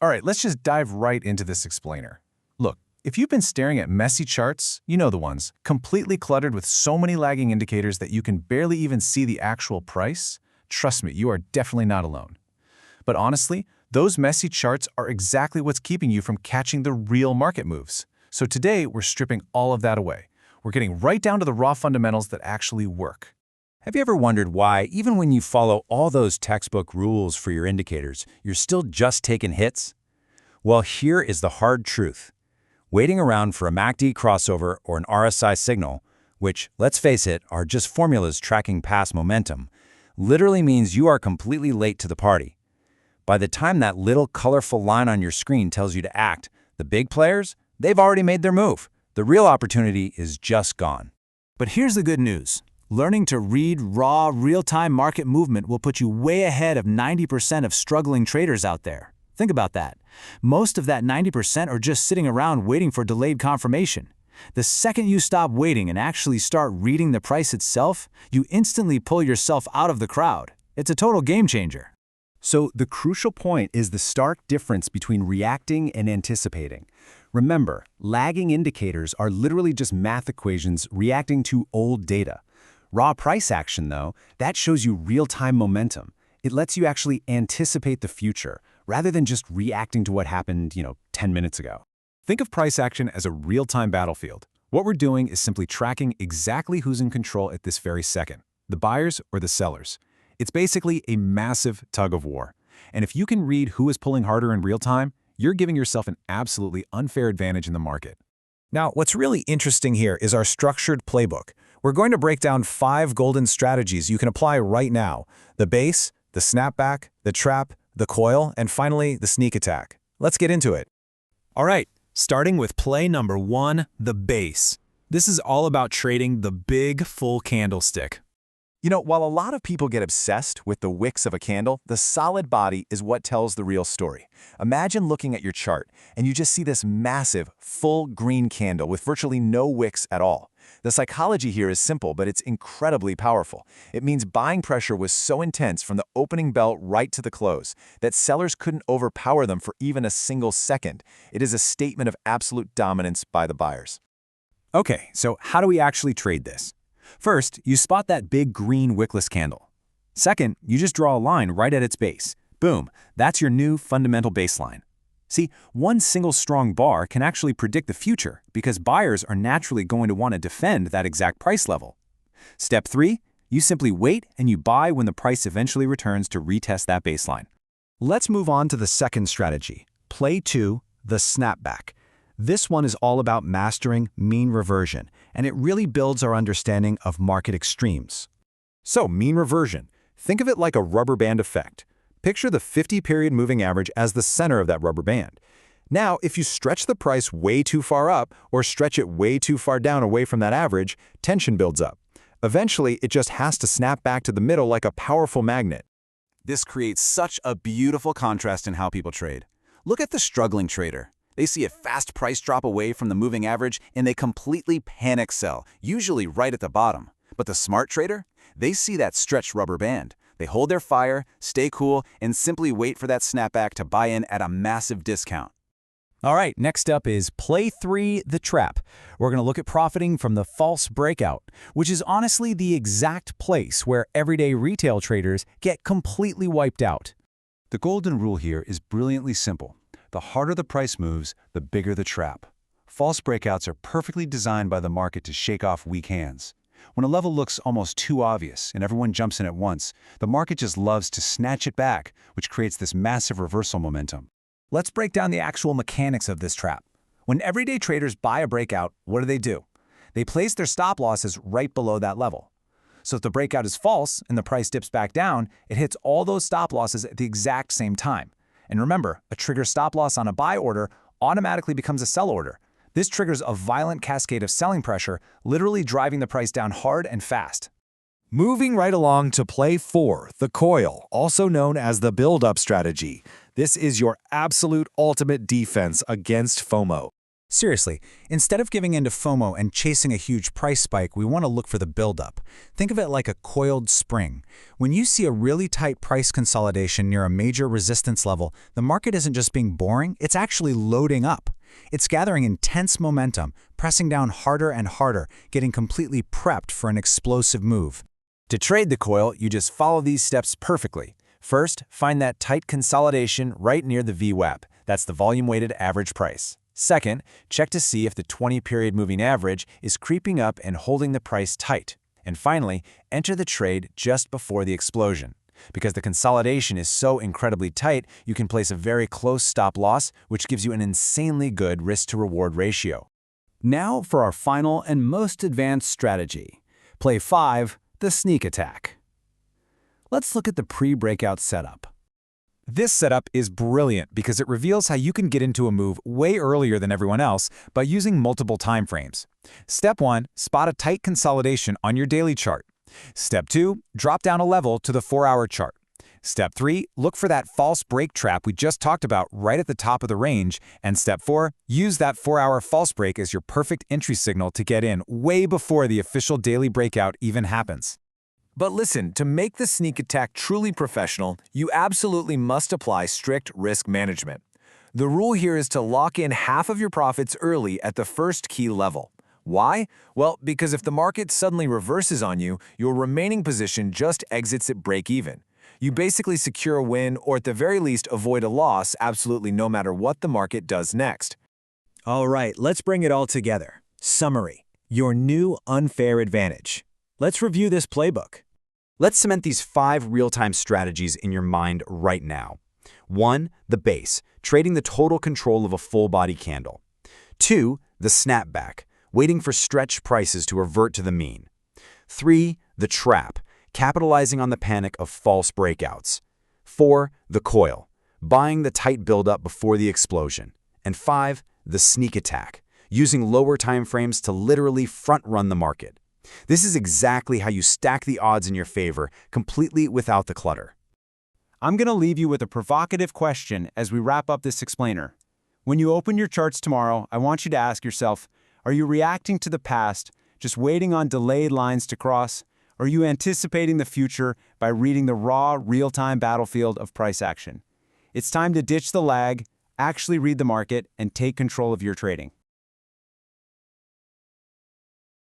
All right, let's just dive right into this explainer. Look, if you've been staring at messy charts, you know the ones, completely cluttered with so many lagging indicators that you can barely even see the actual price, trust me, you are definitely not alone. But honestly, those messy charts are exactly what's keeping you from catching the real market moves. So today, we're stripping all of that away. We're getting right down to the raw fundamentals that actually work. Have you ever wondered why, even when you follow all those textbook rules for your indicators, you're still just taking hits? Well, here is the hard truth. Waiting around for a MACD crossover or an RSI signal, which, let's face it, are just formulas tracking past momentum, literally means you are completely late to the party. By the time that little colorful line on your screen tells you to act, the big players, they've already made their move. The real opportunity is just gone. But here's the good news. Learning to read raw, real-time market movement will put you way ahead of 90% of struggling traders out there. Think about that. Most of that 90% are just sitting around waiting for delayed confirmation. The second you stop waiting and actually start reading the price itself, you instantly pull yourself out of the crowd. It's a total game changer. So the crucial point is the stark difference between reacting and anticipating. Remember, lagging indicators are literally just math equations reacting to old data. Raw price action, though, that shows you real-time momentum. It lets you actually anticipate the future, rather than just reacting to what happened, 10 minutes ago. Think of price action as a real-time battlefield. What we're doing is simply tracking exactly who's in control at this very second, the buyers or the sellers. It's basically a massive tug of war. And if you can read who is pulling harder in real time, you're giving yourself an absolutely unfair advantage in the market. Now, what's really interesting here is our structured playbook. We're going to break down 5 golden strategies you can apply right now: the base, the snapback, the trap, the coil, and finally, the sneak attack. Let's get into it. All right, starting with play number 1, the base. This is all about trading the big full candlestick. While a lot of people get obsessed with the wicks of a candle, the solid body is what tells the real story. Imagine looking at your chart and you just see this massive, full green candle with virtually no wicks at all. The psychology here is simple, but it's incredibly powerful. It means buying pressure was so intense from the opening bell right to the close that sellers couldn't overpower them for even a single second. It is a statement of absolute dominance by the buyers. Okay, so how do we actually trade this? First, you spot that big green wickless candle. Second, you just draw a line right at its base. Boom, that's your new fundamental baseline. See, one single strong bar can actually predict the future because buyers are naturally going to want to defend that exact price level. Step 3, you simply wait and you buy when the price eventually returns to retest that baseline. Let's move on to the second strategy. Play 2, the snapback. This one is all about mastering mean reversion, and it really builds our understanding of market extremes. So, mean reversion. Think of it like a rubber band effect. Picture the 50-period moving average as the center of that rubber band. Now, if you stretch the price way too far up or stretch it way too far down away from that average, tension builds up. Eventually, it just has to snap back to the middle like a powerful magnet. This creates such a beautiful contrast in how people trade. Look at the struggling trader. They see a fast price drop away from the moving average and they completely panic sell, usually right at the bottom. But the smart trader? They see that stretched rubber band. They hold their fire, stay cool, and simply wait for that snapback to buy in at a massive discount. All right, next up is play 3, the trap. We're going to look at profiting from the false breakout, which is honestly the exact place where everyday retail traders get completely wiped out. The golden rule here is brilliantly simple. The harder the price moves, the bigger the trap. False breakouts are perfectly designed by the market to shake off weak hands. When a level looks almost too obvious and everyone jumps in at once, the market just loves to snatch it back, which creates this massive reversal momentum. Let's break down the actual mechanics of this trap. When everyday traders buy a breakout, what do? They place their stop losses right below that level. So if the breakout is false and the price dips back down, it hits all those stop losses at the exact same time. And remember, a trigger stop loss on a buy order automatically becomes a sell order. This triggers a violent cascade of selling pressure, literally driving the price down hard and fast. Moving right along to play 4, the coil, also known as the build-up strategy. This is your absolute ultimate defense against FOMO. Seriously, instead of giving in to FOMO and chasing a huge price spike, we want to look for the buildup. Think of it like a coiled spring. When you see a really tight price consolidation near a major resistance level, the market isn't just being boring, it's actually loading up. It's gathering intense momentum, pressing down harder and harder, getting completely prepped for an explosive move. To trade the coil, you just follow these steps perfectly. First, find that tight consolidation right near the VWAP. That's the volume-weighted average price. Second, check to see if the 20-period moving average is creeping up and holding the price tight. And finally, enter the trade just before the explosion. Because the consolidation is so incredibly tight, you can place a very close stop loss, which gives you an insanely good risk-to-reward ratio. Now for our final and most advanced strategy. Play 5, the sneak attack. Let's look at the pre-breakout setup. This setup is brilliant because it reveals how you can get into a move way earlier than everyone else by using multiple time frames. Step 1, spot a tight consolidation on your daily chart. Step 2, drop down a level to the 4-hour chart. Step 3, look for that false break trap we just talked about right at the top of the range. And Step 4, use that 4-hour false break as your perfect entry signal to get in way before the official daily breakout even happens. But listen, to make the sneak attack truly professional, you absolutely must apply strict risk management. The rule here is to lock in half of your profits early at the first key level. Why? Well, because if the market suddenly reverses on you, your remaining position just exits at break-even. You basically secure a win or at the very least avoid a loss absolutely no matter what the market does next. All right, let's bring it all together. Summary: your new unfair advantage. Let's review this playbook. Let's cement these 5 real-time strategies in your mind right now. 1. The base, trading the total control of a full-body candle. 2. The snapback, waiting for stretched prices to revert to the mean. 3. The trap, capitalizing on the panic of false breakouts. 4. The coil, buying the tight buildup before the explosion. And 5. The sneak attack, using lower time frames to literally front-run the market. This is exactly how you stack the odds in your favor, completely without the clutter. I'm going to leave you with a provocative question as we wrap up this explainer. When you open your charts tomorrow, I want you to ask yourself, are you reacting to the past, just waiting on delayed lines to cross? Or are you anticipating the future by reading the raw, real-time battlefield of price action? It's time to ditch the lag, actually read the market, and take control of your trading.